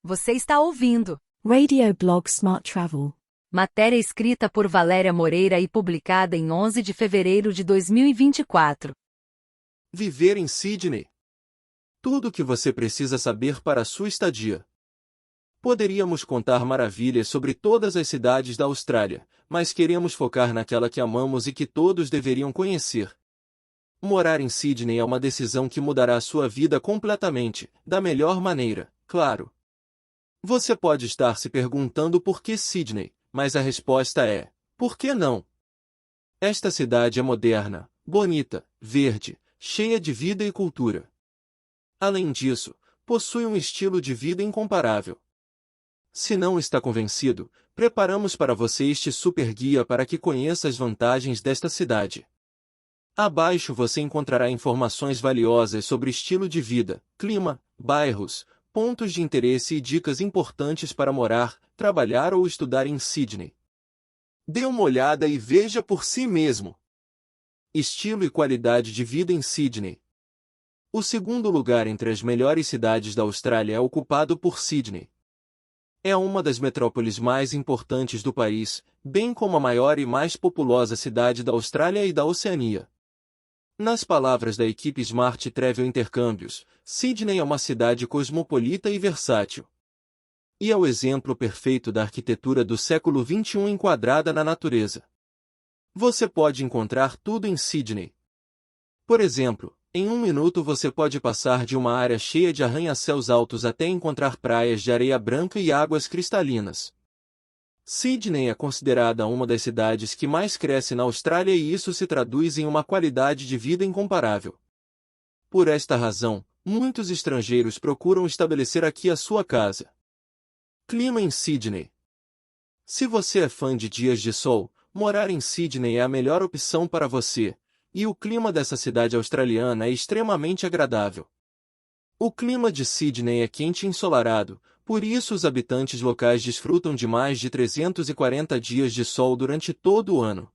Você está ouvindo Radio Blog Smart Travel. matéria escrita por Valéria Moreira e publicada em 11 de fevereiro de 2024. Viver em Sydney. Tudo o que você precisa saber para a sua estadia. Poderíamos contar maravilhas sobre todas as cidades da Austrália, mas queremos focar naquela que amamos e que todos deveriam conhecer. Morar em Sydney é uma decisão que mudará a sua vida completamente, da melhor maneira, claro. Você pode estar se perguntando por que Sydney, mas a resposta é: por que não? Esta cidade é moderna, bonita, verde, cheia de vida e cultura. Além disso, possui um estilo de vida incomparável. Se não está convencido, preparamos para você este super guia para que conheça as vantagens desta cidade. Abaixo você encontrará informações valiosas sobre estilo de vida, clima, bairros, pontos de interesse e dicas importantes para morar, trabalhar ou estudar em Sydney. Dê uma olhada e veja por si mesmo. Estilo e qualidade de vida em Sydney. O segundo lugar entre as melhores cidades da Austrália é ocupado por Sydney. É uma das metrópoles mais importantes do país, bem como a maior e mais populosa cidade da Austrália e da Oceania. Nas palavras da equipe Smart Travel Intercâmbios, Sydney é uma cidade cosmopolita e versátil. E é o exemplo perfeito da arquitetura do século XXI enquadrada na natureza. Você pode encontrar tudo em Sydney. Por exemplo, em 1 minuto você pode passar de uma área cheia de arranha-céus altos até encontrar praias de areia branca e águas cristalinas. Sydney é considerada uma das cidades que mais cresce na Austrália e isso se traduz em uma qualidade de vida incomparável. Por esta razão, muitos estrangeiros procuram estabelecer aqui a sua casa. Clima em Sydney. Se você é fã de dias de sol, morar em Sydney é a melhor opção para você, e o clima dessa cidade australiana é extremamente agradável. O clima de Sydney é quente e ensolarado, por isso os habitantes locais desfrutam de mais de 340 dias de sol durante todo o ano.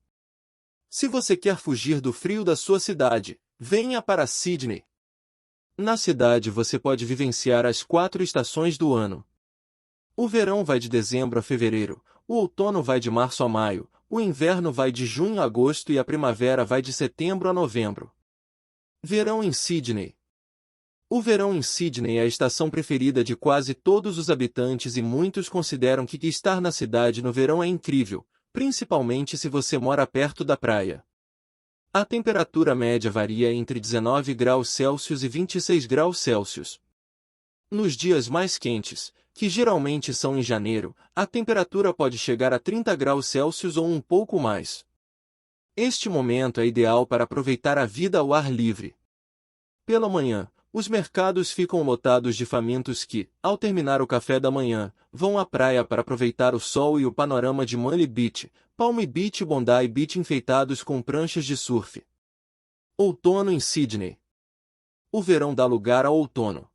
Se você quer fugir do frio da sua cidade, venha para Sydney. Na cidade você pode vivenciar as 4 estações do ano. O verão vai de dezembro a fevereiro, o outono vai de março a maio, o inverno vai de junho a agosto e a primavera vai de setembro a novembro. Verão em Sydney. O verão em Sydney é a estação preferida de quase todos os habitantes e muitos consideram que estar na cidade no verão é incrível, principalmente se você mora perto da praia. A temperatura média varia entre 19 graus Celsius e 26 graus Celsius. Nos dias mais quentes, que geralmente são em janeiro, a temperatura pode chegar a 30 graus Celsius ou um pouco mais. Este momento é ideal para aproveitar a vida ao ar livre. Pela manhã, os mercados ficam lotados de famintos que, ao terminar o café da manhã, vão à praia para aproveitar o sol e o panorama de Manly Beach, Palm Beach e Bondi Beach enfeitados com pranchas de surf. Outono em Sydney. O verão dá lugar ao outono.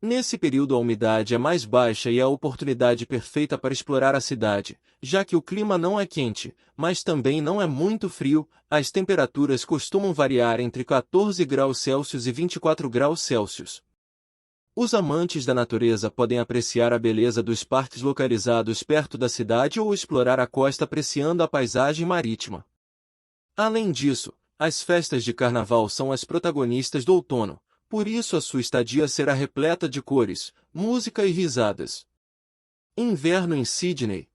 Nesse período a umidade é mais baixa e é a oportunidade perfeita para explorar a cidade, já que o clima não é quente, mas também não é muito frio, as temperaturas costumam variar entre 14 graus Celsius e 24 graus Celsius. Os amantes da natureza podem apreciar a beleza dos parques localizados perto da cidade ou explorar a costa apreciando a paisagem marítima. Além disso, as festas de carnaval são as protagonistas do outono. Por isso a sua estadia será repleta de cores, música e risadas. Inverno em Sydney.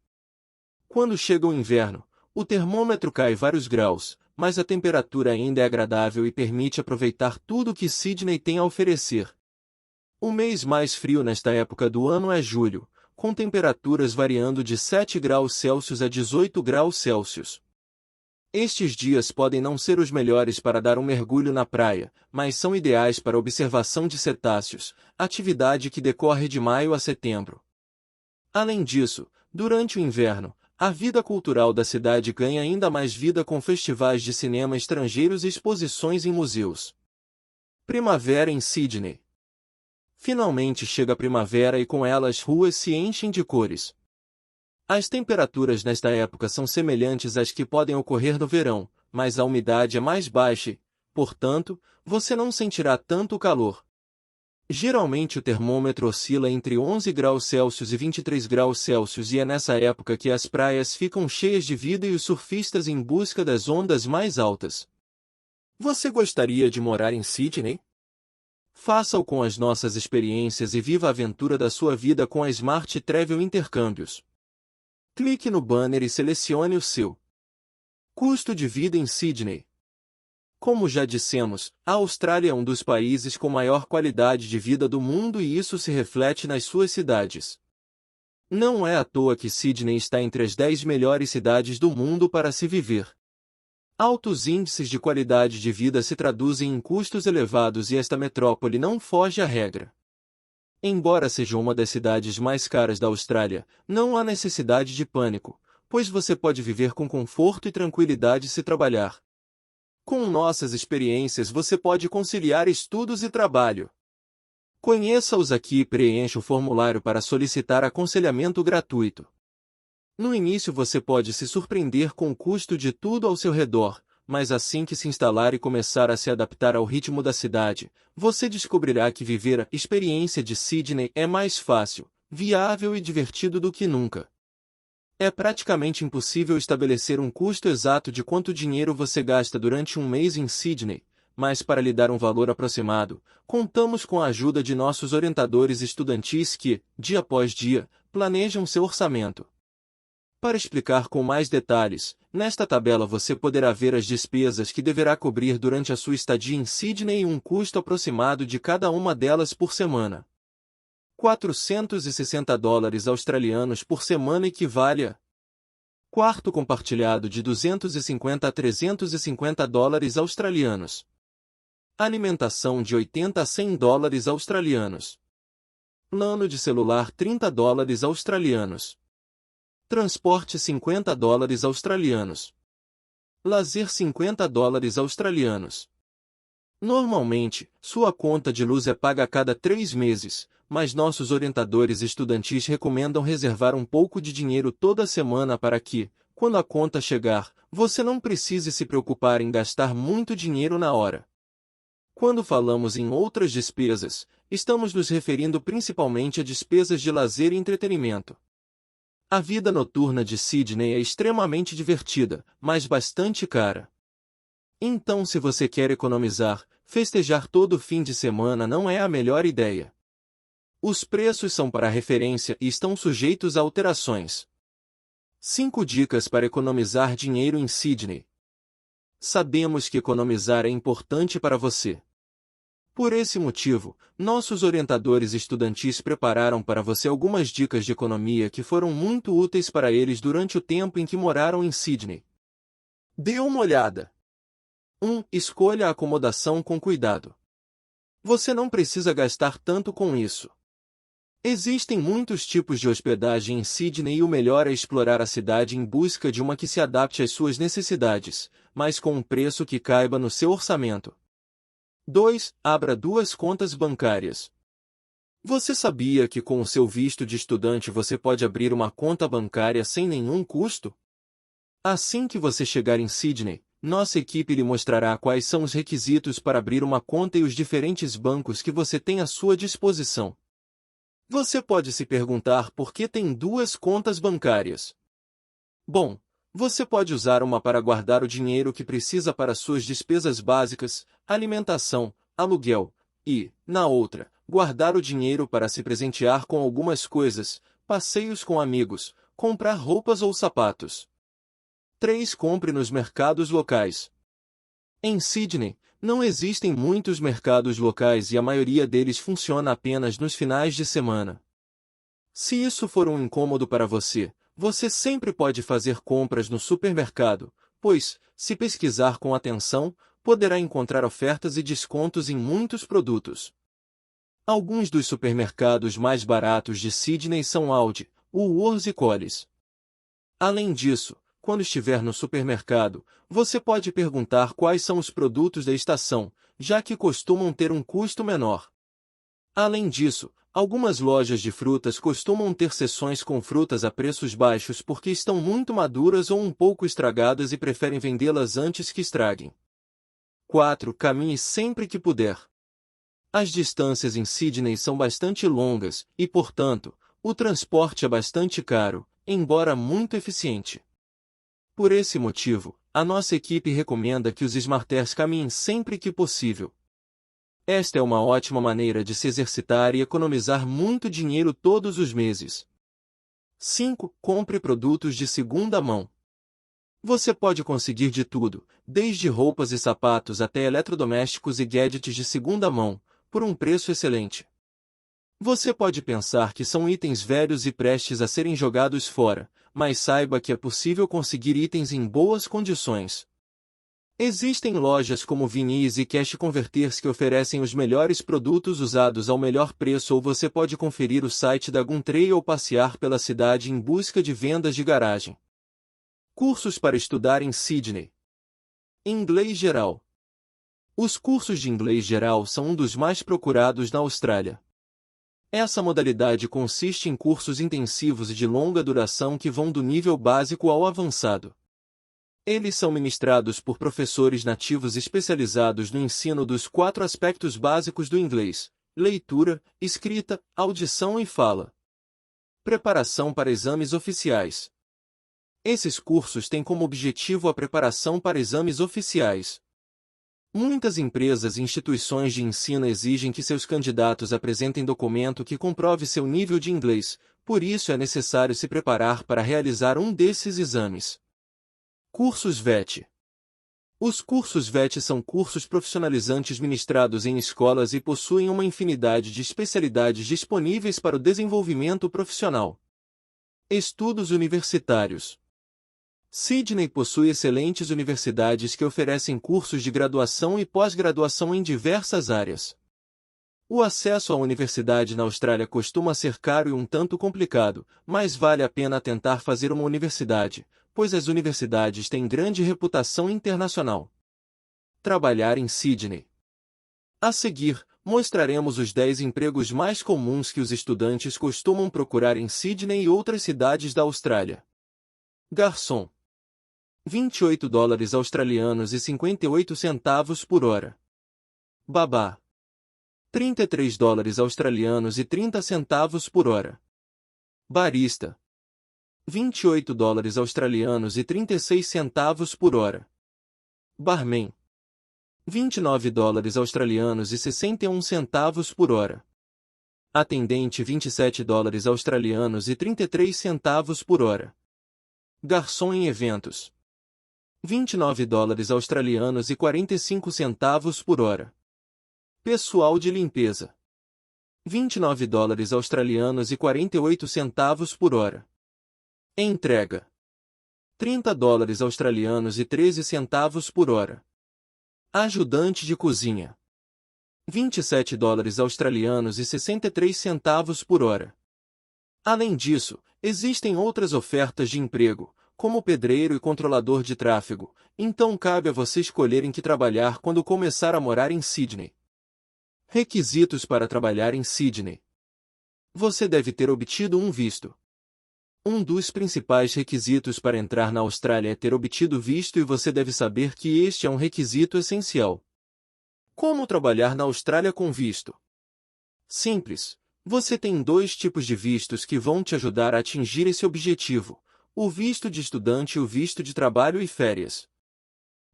Quando chega o inverno, o termômetro cai vários graus, mas a temperatura ainda é agradável e permite aproveitar tudo o que Sydney tem a oferecer. O mês mais frio nesta época do ano é julho, com temperaturas variando de 7 graus Celsius a 18 graus Celsius. Estes dias podem não ser os melhores para dar um mergulho na praia, mas são ideais para observação de cetáceos, atividade que decorre de maio a setembro. Além disso, durante o inverno, a vida cultural da cidade ganha ainda mais vida com festivais de cinema estrangeiros e exposições em museus. Primavera em Sydney. Finalmente chega a primavera e com ela as ruas se enchem de cores. As temperaturas nesta época são semelhantes às que podem ocorrer no verão, mas a umidade é mais baixa e, portanto, você não sentirá tanto calor. Geralmente o termômetro oscila entre 11 graus Celsius e 23 graus Celsius e é nessa época que as praias ficam cheias de vida e os surfistas em busca das ondas mais altas. Você gostaria de morar em Sydney? Faça-o com as nossas experiências e viva a aventura da sua vida com a Smart Travel Intercâmbios. Clique no banner e selecione o seu custo de vida em Sydney. Como já dissemos, a Austrália é um dos países com maior qualidade de vida do mundo e isso se reflete nas suas cidades. Não é à toa que Sydney está entre as 10 melhores cidades do mundo para se viver. Altos índices de qualidade de vida se traduzem em custos elevados e esta metrópole não foge à regra. Embora seja uma das cidades mais caras da Austrália, não há necessidade de pânico, pois você pode viver com conforto e tranquilidade se trabalhar. Com nossas experiências você pode conciliar estudos e trabalho. Conheça-os aqui e preencha o formulário para solicitar aconselhamento gratuito. No início você pode se surpreender com o custo de tudo ao seu redor, mas assim que se instalar e começar a se adaptar ao ritmo da cidade, você descobrirá que viver a experiência de Sydney é mais fácil, viável e divertido do que nunca. É praticamente impossível estabelecer um custo exato de quanto dinheiro você gasta durante um mês em Sydney, mas para lhe dar um valor aproximado, contamos com a ajuda de nossos orientadores estudantis que, dia após dia, planejam seu orçamento. Para explicar com mais detalhes, nesta tabela você poderá ver as despesas que deverá cobrir durante a sua estadia em Sydney e um custo aproximado de cada uma delas por semana. $460 australianos por semana equivale a quarto compartilhado de 250 a $350 australianos. Alimentação de 80 a $100 australianos. Plano de celular $30 australianos. Transporte $50 australianos. Lazer $50 australianos. Normalmente, sua conta de luz é paga a cada 3 meses, mas nossos orientadores estudantis recomendam reservar um pouco de dinheiro toda semana para que, quando a conta chegar, você não precise se preocupar em gastar muito dinheiro na hora. Quando falamos em outras despesas, estamos nos referindo principalmente a despesas de lazer e entretenimento. A vida noturna de Sydney é extremamente divertida, mas bastante cara. Então, se você quer economizar, festejar todo fim de semana não é a melhor ideia. Os preços são para referência e estão sujeitos a alterações. 5 dicas para economizar dinheiro em Sydney. Sabemos que economizar é importante para você. Por esse motivo, nossos orientadores estudantis prepararam para você algumas dicas de economia que foram muito úteis para eles durante o tempo em que moraram em Sydney. Dê uma olhada. 1. Escolha a acomodação com cuidado. Você não precisa gastar tanto com isso. Existem muitos tipos de hospedagem em Sydney e o melhor é explorar a cidade em busca de uma que se adapte às suas necessidades, mas com um preço que caiba no seu orçamento. 2. Abra 2 contas bancárias. Você sabia que com o seu visto de estudante você pode abrir uma conta bancária sem nenhum custo? Assim que você chegar em Sydney, nossa equipe lhe mostrará quais são os requisitos para abrir uma conta e os diferentes bancos que você tem à sua disposição. Você pode se perguntar por que tem 2 contas bancárias. Bom, você pode usar uma para guardar o dinheiro que precisa para suas despesas básicas, alimentação, aluguel, e, na outra, guardar o dinheiro para se presentear com algumas coisas, passeios com amigos, comprar roupas ou sapatos. 3. Compre nos mercados locais. Em Sydney, não existem muitos mercados locais e a maioria deles funciona apenas nos finais de semana. Se isso for um incômodo para você, você sempre pode fazer compras no supermercado, pois, se pesquisar com atenção, poderá encontrar ofertas e descontos em muitos produtos. Alguns dos supermercados mais baratos de Sydney são Aldi, Woolworths e Coles. Além disso, quando estiver no supermercado, você pode perguntar quais são os produtos da estação, já que costumam ter um custo menor. Além disso, algumas lojas de frutas costumam ter seções com frutas a preços baixos porque estão muito maduras ou um pouco estragadas e preferem vendê-las antes que estraguem. 4. Caminhe sempre que puder. As distâncias em Sydney são bastante longas e, portanto, o transporte é bastante caro, embora muito eficiente. Por esse motivo, a nossa equipe recomenda que os Smarters caminhem sempre que possível. Esta é uma ótima maneira de se exercitar e economizar muito dinheiro todos os meses. 5. Compre produtos de segunda mão. Você pode conseguir de tudo, desde roupas e sapatos até eletrodomésticos e gadgets de segunda mão, por um preço excelente. Você pode pensar que são itens velhos e prestes a serem jogados fora, mas saiba que é possível conseguir itens em boas condições. Existem lojas como Vinis e Cash Converters que oferecem os melhores produtos usados ao melhor preço, ou você pode conferir o site da Gumtree ou passear pela cidade em busca de vendas de garagem. Cursos para estudar em Sydney. Inglês geral. Os cursos de inglês geral são um dos mais procurados na Austrália. Essa modalidade consiste em cursos intensivos e de longa duração que vão do nível básico ao avançado. Eles são ministrados por professores nativos especializados no ensino dos 4 aspectos básicos do inglês: leitura, escrita, audição e fala. Preparação para exames oficiais. Esses cursos têm como objetivo a preparação para exames oficiais. Muitas empresas e instituições de ensino exigem que seus candidatos apresentem documento que comprove seu nível de inglês, por isso é necessário se preparar para realizar um desses exames. Cursos VET. Os cursos VET são cursos profissionalizantes ministrados em escolas e possuem uma infinidade de especialidades disponíveis para o desenvolvimento profissional. Estudos universitários. Sydney possui excelentes universidades que oferecem cursos de graduação e pós-graduação em diversas áreas. O acesso à universidade na Austrália costuma ser caro e um tanto complicado, mas vale a pena tentar fazer uma universidade, pois as universidades têm grande reputação internacional. Trabalhar em Sydney. A seguir, mostraremos os 10 empregos mais comuns que os estudantes costumam procurar em Sydney e outras cidades da Austrália. Garçom. $28 australianos e 58 centavos por hora. Babá. $33 australianos e 30 centavos por hora. Barista. $28 australianos e 36 centavos por hora. Barman. $29 australianos e 61 centavos por hora. Atendente $27 australianos e 33 centavos por hora. Garçom em eventos. $29 australianos e 45 centavos por hora. Pessoal de limpeza. $29 australianos e 48 centavos por hora. Entrega. $30 australianos e 13 centavos por hora. Ajudante de cozinha. $27 australianos e 63 centavos por hora. Além disso, existem outras ofertas de emprego, como pedreiro e controlador de tráfego, então cabe a você escolher em que trabalhar quando começar a morar em Sydney. Requisitos para trabalhar em Sydney. Você deve ter obtido um visto. Um dos principais requisitos para entrar na Austrália é ter obtido visto, e você deve saber que este é um requisito essencial. Como trabalhar na Austrália com visto? Simples. Você tem 2 tipos de vistos que vão te ajudar a atingir esse objetivo: o visto de estudante e o visto de trabalho e férias.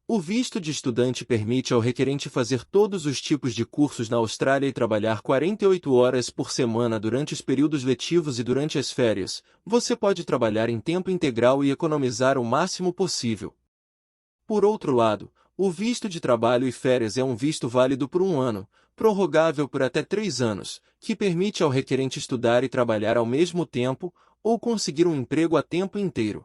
O visto de estudante permite ao requerente fazer todos os tipos de cursos na Austrália e trabalhar 48 horas por semana durante os períodos letivos, e durante as férias, você pode trabalhar em tempo integral e economizar o máximo possível. Por outro lado, o visto de trabalho e férias é um visto válido por 1 ano, prorrogável por até 3 anos, que permite ao requerente estudar e trabalhar ao mesmo tempo, ou conseguir um emprego a tempo inteiro.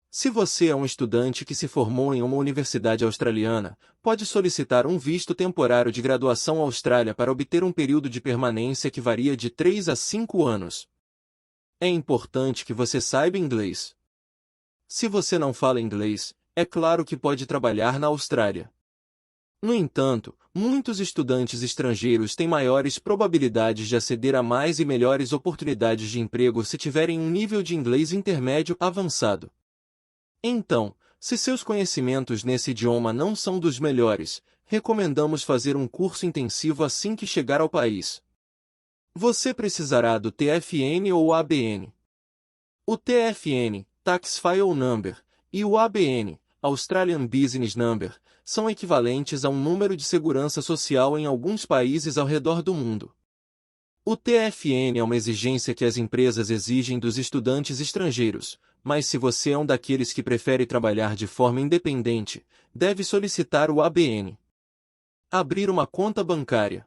Se você é um estudante que se formou em uma universidade australiana, pode solicitar um visto temporário de graduação à Austrália para obter um período de permanência que varia de 3 a 5 anos. É importante que você saiba inglês. Se você não fala inglês, é claro que pode trabalhar na Austrália. No entanto, muitos estudantes estrangeiros têm maiores probabilidades de aceder a mais e melhores oportunidades de emprego se tiverem um nível de inglês intermédio avançado. Então, Se seus conhecimentos nesse idioma não são dos melhores, recomendamos fazer um curso intensivo assim que chegar ao país. Você precisará do TFN ou ABN. O TFN, Tax File Number, e o ABN, Australian Business Number, são equivalentes a um número de segurança social em alguns países ao redor do mundo. O TFN é uma exigência que as empresas exigem dos estudantes estrangeiros, mas se você é um daqueles que prefere trabalhar de forma independente, deve solicitar o ABN. Abrir uma conta bancária.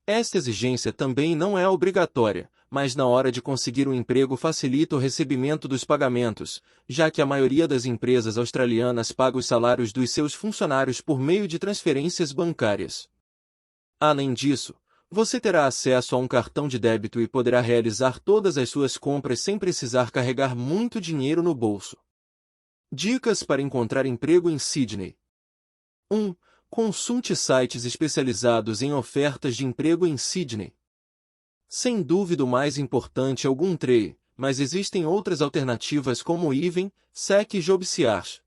Esta exigência também não é obrigatória, mas na hora de conseguir um emprego facilita o recebimento dos pagamentos, já que a maioria das empresas australianas paga os salários dos seus funcionários por meio de transferências bancárias. Além disso, você terá acesso a um cartão de débito e poderá realizar todas as suas compras sem precisar carregar muito dinheiro no bolso. Dicas para encontrar emprego em Sydney. 1. Consulte sites especializados em ofertas de emprego em Sydney. Sem dúvida o mais importante é o Gumtree, mas existem outras alternativas como o Even, SEC e JobSearch.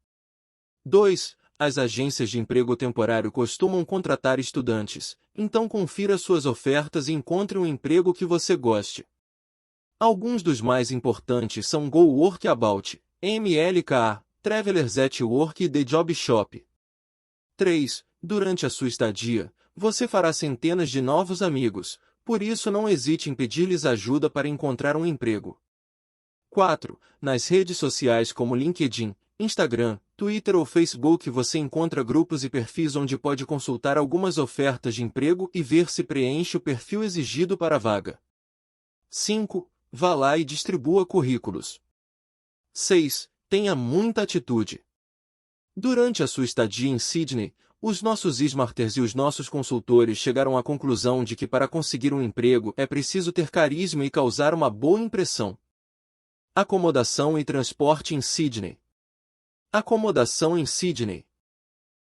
2. As agências de emprego temporário costumam contratar estudantes, então confira suas ofertas e encontre um emprego que você goste. Alguns dos mais importantes são Go Work About, MLK, Travelers at Work e The Job Shop. 3. Durante a sua estadia, você fará centenas de novos amigos, por isso não hesite em pedir-lhes ajuda para encontrar um emprego. 4. Nas redes sociais como LinkedIn, Instagram, Twitter ou Facebook você encontra grupos e perfis onde pode consultar algumas ofertas de emprego e ver se preenche o perfil exigido para a vaga. 5. Vá lá e distribua currículos. 6. Tenha muita atitude. Durante a sua estadia em Sydney, os nossos Smarters e os nossos consultores chegaram à conclusão de que para conseguir um emprego é preciso ter carisma e causar uma boa impressão. Acomodação e transporte em Sydney. Acomodação em Sydney.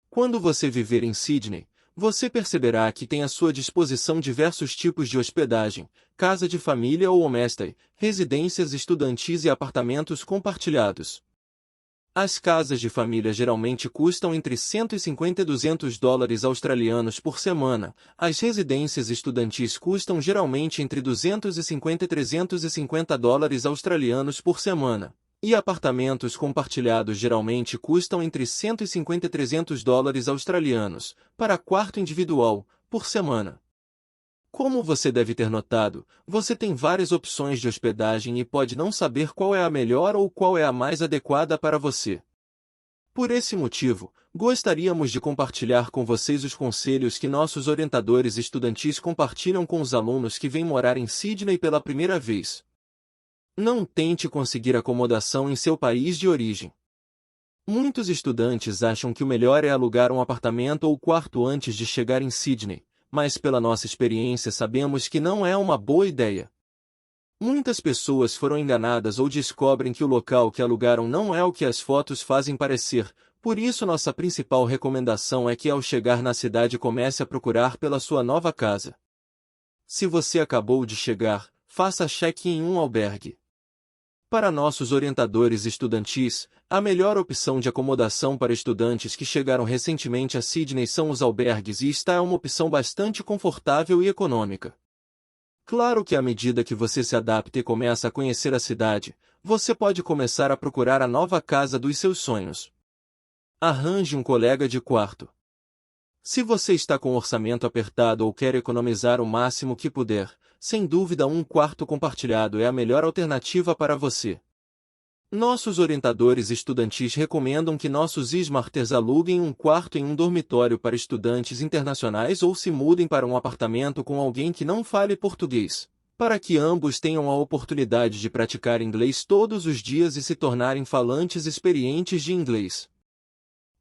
Quando você viver em Sydney, você perceberá que tem à sua disposição diversos tipos de hospedagem, casa de família ou homestay, residências estudantis e apartamentos compartilhados. As casas de família geralmente custam entre 150 e 200 dólares australianos por semana, as residências estudantis custam geralmente entre 250 e 350 dólares australianos por semana, e apartamentos compartilhados geralmente custam entre 150 e 300 dólares australianos, para quarto individual, por semana. Como você deve ter notado, você tem várias opções de hospedagem e pode não saber qual é a melhor ou qual é a mais adequada para você. Por esse motivo, gostaríamos de compartilhar com vocês os conselhos que nossos orientadores estudantis compartilham com os alunos que vêm morar em Sydney pela primeira vez. Não tente conseguir acomodação em seu país de origem. Muitos estudantes acham que o melhor é alugar um apartamento ou quarto antes de chegar em Sydney, mas pela nossa experiência sabemos que não é uma boa ideia. Muitas pessoas foram enganadas ou descobrem que o local que alugaram não é o que as fotos fazem parecer, por isso nossa principal recomendação é que ao chegar na cidade comece a procurar pela sua nova casa. Se você acabou de chegar, faça check-in em um albergue. Para nossos orientadores estudantis, a melhor opção de acomodação para estudantes que chegaram recentemente a Sydney são os albergues e esta é uma opção bastante confortável e econômica. Claro que à medida que você se adapta e começa a conhecer a cidade, você pode começar a procurar a nova casa dos seus sonhos. Arranje um colega de quarto. Se você está com orçamento apertado ou quer economizar o máximo que puder, sem dúvida um quarto compartilhado é a melhor alternativa para você. Nossos orientadores estudantis recomendam que nossos Smarters aluguem um quarto em um dormitório para estudantes internacionais ou se mudem para um apartamento com alguém que não fale português, para que ambos tenham a oportunidade de praticar inglês todos os dias e se tornarem falantes experientes de inglês.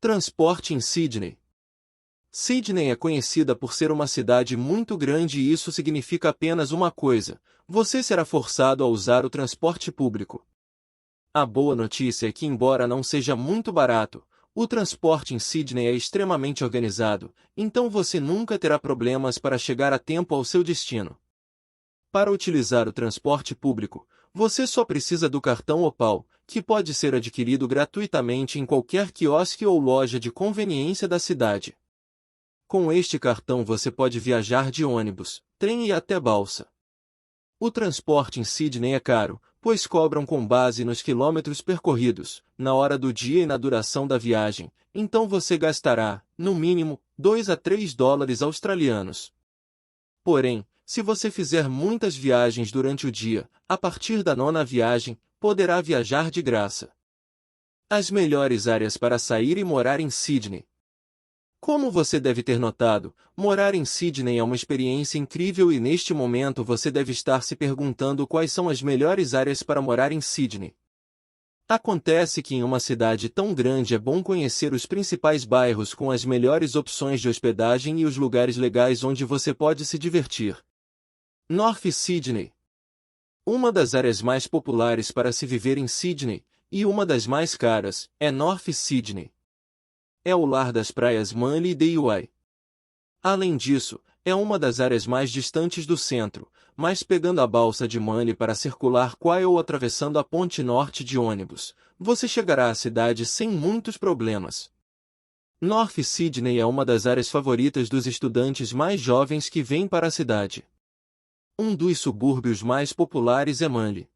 Transporte em Sydney. Sydney é conhecida por ser uma cidade muito grande e isso significa apenas uma coisa: você será forçado a usar o transporte público. A boa notícia é que, embora não seja muito barato, o transporte em Sydney é extremamente organizado, então você nunca terá problemas para chegar a tempo ao seu destino. Para utilizar o transporte público, Você só precisa do cartão Opal, que pode ser adquirido gratuitamente em qualquer quiosque ou loja de conveniência da cidade. Com este cartão você pode viajar de ônibus, trem e até balsa. O transporte em Sydney é caro, pois cobram com base nos quilômetros percorridos, na hora do dia e na duração da viagem, então você gastará, no mínimo, 2 a 3 dólares australianos. Porém, se você fizer muitas viagens durante o dia, a partir da 9ª viagem, poderá viajar de graça. As melhores áreas para sair e morar em Sydney. Como você deve ter notado, morar em Sydney é uma experiência incrível e neste momento você deve estar se perguntando quais são as melhores áreas para morar em Sydney. Acontece que em uma cidade tão grande é bom conhecer os principais bairros com as melhores opções de hospedagem e os lugares legais onde você pode se divertir. North Sydney. Uma das áreas mais populares para se viver em Sydney, e uma das mais caras, é North Sydney. É o lar das praias Manly e Daiwai. Além disso, é uma das áreas mais distantes do centro, mas pegando a balsa de Manly para circular Quay ou atravessando a ponte norte de ônibus, você chegará à cidade sem muitos problemas. North Sydney é uma das áreas favoritas dos estudantes mais jovens que vêm para a cidade. Um dos subúrbios mais populares é Manly.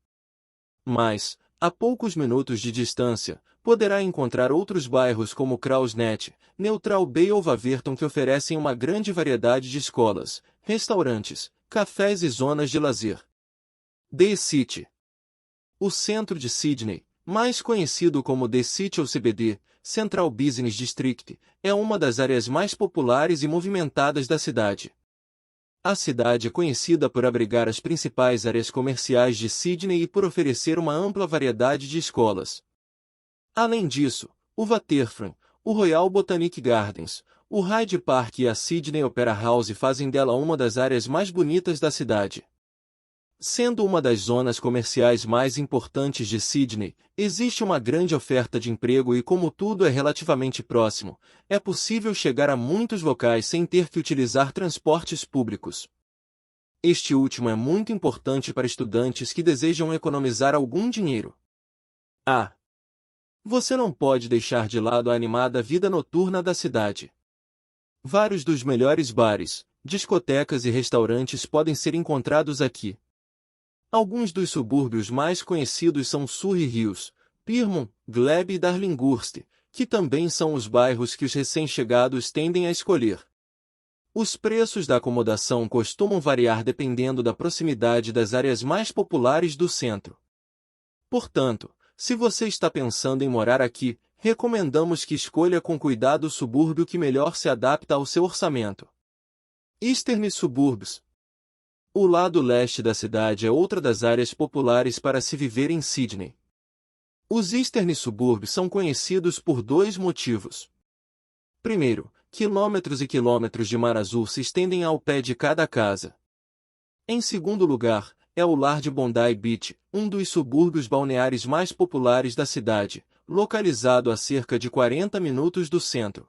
Mas, a poucos minutos de distância, poderá encontrar outros bairros como Crows Nest, Neutral Bay ou Waverton que oferecem uma grande variedade de escolas, restaurantes, cafés e zonas de lazer. The City. O centro de Sydney, mais conhecido como The City ou CBD, Central Business District, é uma das áreas mais populares e movimentadas da cidade. A cidade é conhecida por abrigar as principais áreas comerciais de Sydney e por oferecer uma ampla variedade de escolas. Além disso, o Waterfront, o Royal Botanic Gardens, o Hyde Park e a Sydney Opera House fazem dela uma das áreas mais bonitas da cidade. Sendo uma das zonas comerciais mais importantes de Sydney, existe uma grande oferta de emprego e como tudo é relativamente próximo, é possível chegar a muitos locais sem ter que utilizar transportes públicos. Este último é muito importante para estudantes que desejam economizar algum dinheiro. Você não pode deixar de lado a animada vida noturna da cidade. Vários dos melhores bares, discotecas e restaurantes podem ser encontrados aqui. Alguns dos subúrbios mais conhecidos são Surrey Hills, Pyrmont, Glebe e Darlinghurst, que também são os bairros que os recém-chegados tendem a escolher. Os preços da acomodação costumam variar dependendo da proximidade das áreas mais populares do centro. Portanto, se você está pensando em morar aqui, recomendamos que escolha com cuidado o subúrbio que melhor se adapta ao seu orçamento. Eastern Suburbs. O lado leste da cidade é outra das áreas populares para se viver em Sydney. Os Eastern Suburbs são conhecidos por dois motivos. Primeiro, quilômetros e quilômetros de mar azul se estendem ao pé de cada casa. Em segundo lugar, é o lar de Bondi Beach, um dos subúrbios balneares mais populares da cidade, localizado a cerca de 40 minutos do centro.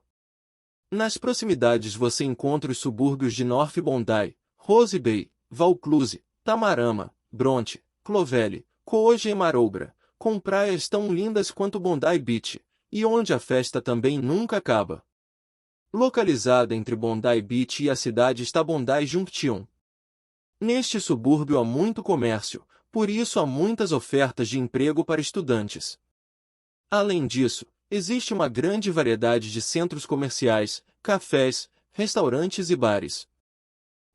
Nas proximidades você encontra os subúrbios de North Bondi, Rose Bay, Vaucluse, Tamarama, Bronte, Clovelly, Coogee e Maroubra, com praias tão lindas quanto Bondi Beach, e onde a festa também nunca acaba. Localizada entre Bondi Beach e a cidade está Bondi Junction. Neste subúrbio há muito comércio, por isso há muitas ofertas de emprego para estudantes. Além disso, existe uma grande variedade de centros comerciais, cafés, restaurantes e bares.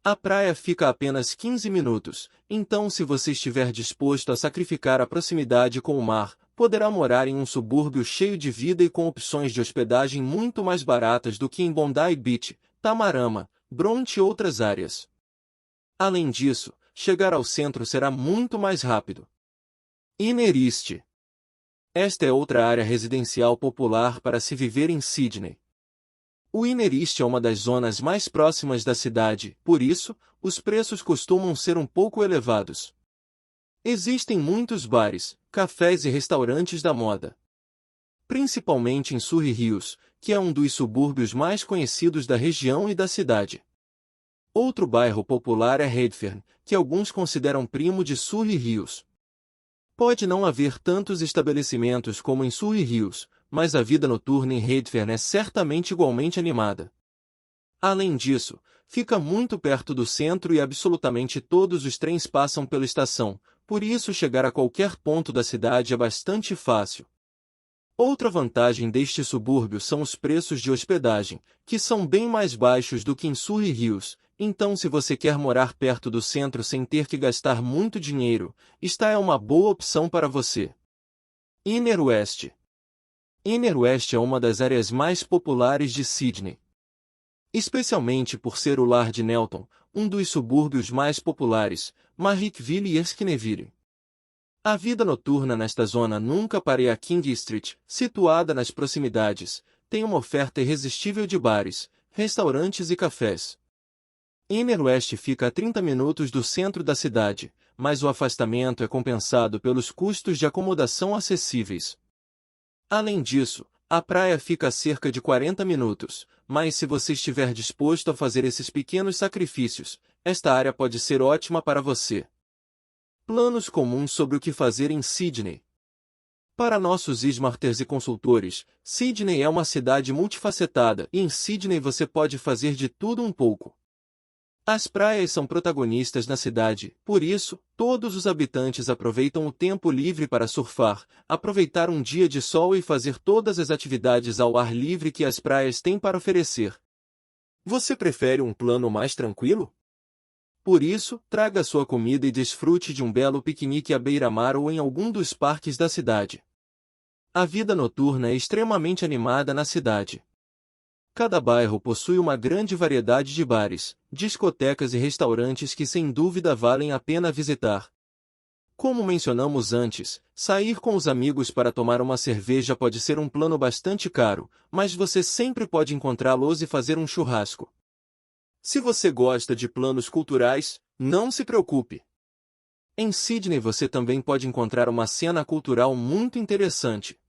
A praia fica a apenas 15 minutos, então se você estiver disposto a sacrificar a proximidade com o mar, poderá morar em um subúrbio cheio de vida e com opções de hospedagem muito mais baratas do que em Bondi Beach, Tamarama, Bronte e outras áreas. Além disso, chegar ao centro será muito mais rápido. Inner East. Esta é outra área residencial popular para se viver em Sydney. O Inner East é uma das zonas mais próximas da cidade, por isso, os preços costumam ser um pouco elevados. Existem muitos bares, cafés e restaurantes da moda. Principalmente em Surrey Hills, que é um dos subúrbios mais conhecidos da região e da cidade. Outro bairro popular é Redfern, que alguns consideram primo de Surrey Hills. Pode não haver tantos estabelecimentos como em Surrey Hills, mas a vida noturna em Redfern é certamente igualmente animada. Além disso, fica muito perto do centro e absolutamente todos os trens passam pela estação, por isso chegar a qualquer ponto da cidade é bastante fácil. Outra vantagem deste subúrbio são os preços de hospedagem, que são bem mais baixos do que em Surrey Hills, então se você quer morar perto do centro sem ter que gastar muito dinheiro, esta é uma boa opção para você. Inner West. Inner West é uma das áreas mais populares de Sydney. Especialmente por ser o lar de Nelton, um dos subúrbios mais populares, Marrickville e Erskyneville. A vida noturna nesta zona nunca para e a King Street, situada nas proximidades, tem uma oferta irresistível de bares, restaurantes e cafés. Inner West fica a 30 minutos do centro da cidade, mas o afastamento é compensado pelos custos de acomodação acessíveis. Além disso, a praia fica a cerca de 40 minutos, mas se você estiver disposto a fazer esses pequenos sacrifícios, esta área pode ser ótima para você. Planos comuns sobre o que fazer em Sydney. Para nossos Smarters e consultores, Sydney é uma cidade multifacetada e em Sydney você pode fazer de tudo um pouco. As praias são protagonistas na cidade, por isso, todos os habitantes aproveitam o tempo livre para surfar, aproveitar um dia de sol e fazer todas as atividades ao ar livre que as praias têm para oferecer. Você prefere um plano mais tranquilo? Por isso, traga sua comida e desfrute de um belo piquenique à beira-mar ou em algum dos parques da cidade. A vida noturna é extremamente animada na cidade. Cada bairro possui uma grande variedade de bares, discotecas e restaurantes que sem dúvida valem a pena visitar. Como mencionamos antes, sair com os amigos para tomar uma cerveja pode ser um plano bastante caro, mas você sempre pode encontrá-los e fazer um churrasco. Se você gosta de planos culturais, não se preocupe. Em Sydney você também pode encontrar uma cena cultural muito interessante.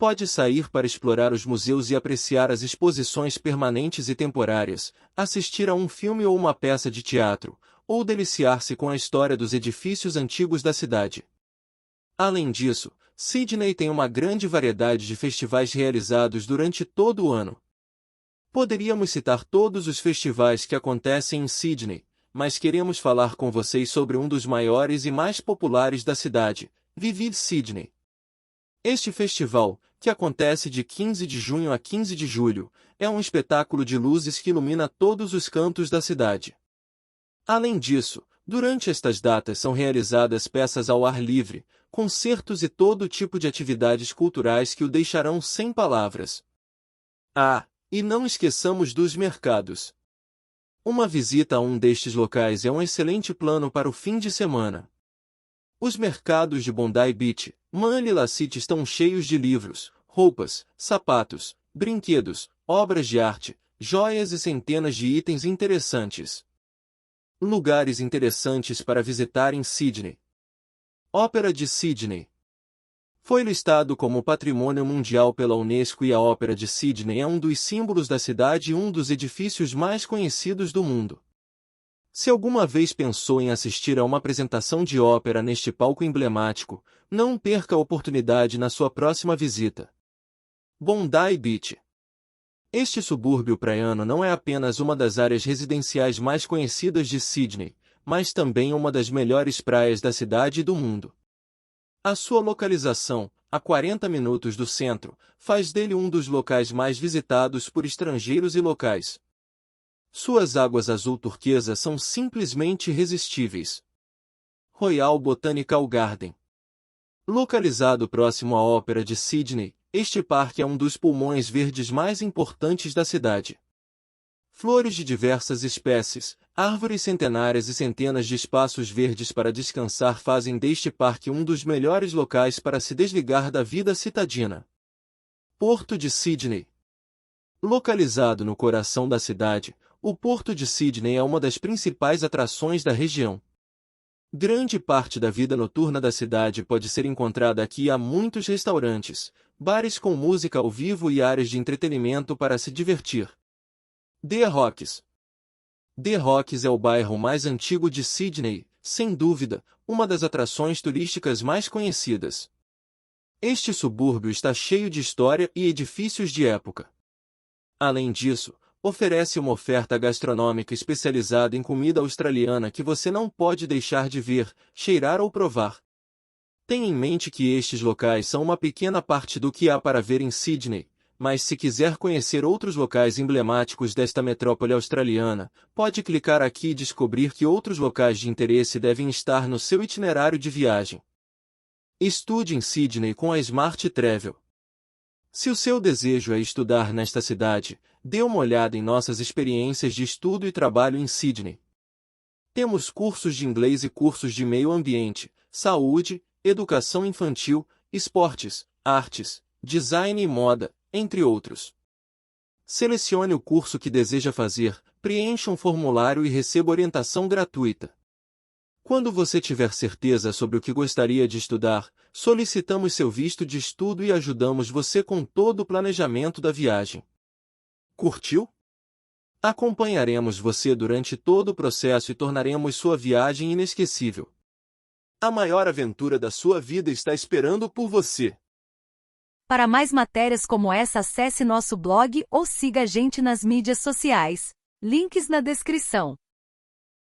Pode sair para explorar os museus e apreciar as exposições permanentes e temporárias, assistir a um filme ou uma peça de teatro, ou deliciar-se com a história dos edifícios antigos da cidade. Além disso, Sydney tem uma grande variedade de festivais realizados durante todo o ano. Poderíamos citar todos os festivais que acontecem em Sydney, mas queremos falar com vocês sobre um dos maiores e mais populares da cidade, Vivid Sydney. Este festival, que acontece de 15 de junho a 15 de julho, é um espetáculo de luzes que ilumina todos os cantos da cidade. Além disso, durante estas datas são realizadas peças ao ar livre, concertos e todo tipo de atividades culturais que o deixarão sem palavras. E não esqueçamos dos mercados. Uma visita a um destes locais é um excelente plano para o fim de semana. Os mercados de Bondi Beach, Manilla City estão cheios de livros, roupas, sapatos, brinquedos, obras de arte, joias e centenas de itens interessantes. Lugares interessantes para visitar em Sydney. Ópera de Sydney. Foi listado como Patrimônio Mundial pela Unesco e a Ópera de Sydney é um dos símbolos da cidade e um dos edifícios mais conhecidos do mundo. Se alguma vez pensou em assistir a uma apresentação de ópera neste palco emblemático, não perca a oportunidade na sua próxima visita. Bondi Beach. Este subúrbio praiano não é apenas uma das áreas residenciais mais conhecidas de Sydney, mas também uma das melhores praias da cidade e do mundo. A sua localização, a 40 minutos do centro, faz dele um dos locais mais visitados por estrangeiros e locais. Suas águas azul turquesa são simplesmente irresistíveis. Royal Botanical Garden. Localizado próximo à Ópera de Sydney, este parque é um dos pulmões verdes mais importantes da cidade. Flores de diversas espécies, árvores centenárias e centenas de espaços verdes para descansar fazem deste parque um dos melhores locais para se desligar da vida citadina. Porto de Sydney. Localizado no coração da cidade, o Porto de Sydney é uma das principais atrações da região. Grande parte da vida noturna da cidade pode ser encontrada aqui e há muitos restaurantes, bares com música ao vivo e áreas de entretenimento para se divertir. The Rocks. The Rocks é o bairro mais antigo de Sydney, sem dúvida, uma das atrações turísticas mais conhecidas. Este subúrbio está cheio de história e edifícios de época. Além disso, oferece uma oferta gastronômica especializada em comida australiana que você não pode deixar de ver, cheirar ou provar. Tenha em mente que estes locais são uma pequena parte do que há para ver em Sydney, mas se quiser conhecer outros locais emblemáticos desta metrópole australiana, pode clicar aqui e descobrir que outros locais de interesse devem estar no seu itinerário de viagem. Estude em Sydney com a Smart Travel. Se o seu desejo é estudar nesta cidade, dê uma olhada em nossas experiências de estudo e trabalho em Sydney. Temos cursos de inglês e cursos de meio ambiente, saúde, educação infantil, esportes, artes, design e moda, entre outros. Selecione o curso que deseja fazer, preencha um formulário e receba orientação gratuita. Quando você tiver certeza sobre o que gostaria de estudar, solicitamos seu visto de estudo e ajudamos você com todo o planejamento da viagem. Curtiu? Acompanharemos você durante todo o processo e tornaremos sua viagem inesquecível. A maior aventura da sua vida está esperando por você. Para mais matérias como essa, acesse nosso blog ou siga a gente nas mídias sociais. Links na descrição.